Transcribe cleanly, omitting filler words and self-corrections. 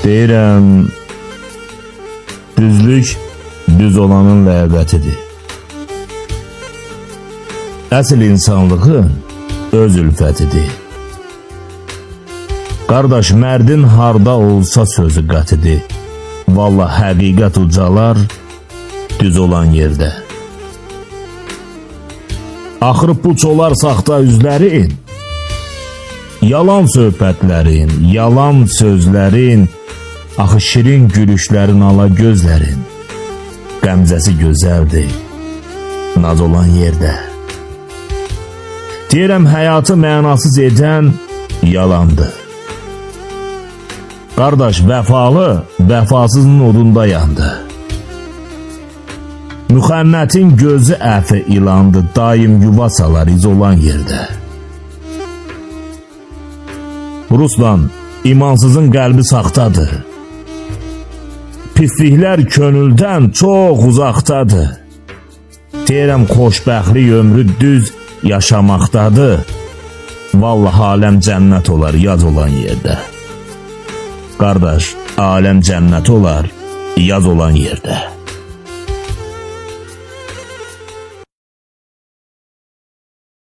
Deyirəm, düzlük düz olanın ləyaqətidir. Əsl insanlığın öz ülfətidir. Qardaş, mərdin harda olsa sözü qətidir. Vallahi həqiqət ucalar düz olan yerdə. Axırı puç olar saxta üzlərin, yalan söhbətlərin, yalan sözlərin, axı şirin gülüşlərin, ala gözlərin, qəmzəsi gözəldir, naz olan yerdə. Deyirəm, həyatı mənasız edən yalandır. Qardaş, vəfalı, vəfasızın odunda yandı. Müxənnətin gözü əfi ilandı, daim yuva salar iz olan yerdə. Ruslan, imansızın qəlbi saxtadır. Pisliklər könüldən çox uzaqdadır. Deyirəm, xoşbəxtlik ömrü düz yaşamaqdadır. Vallahi aləm cənnət olar yaz olan yerdə. Qardaş, aləm cənnət olar yaz olan yerdə.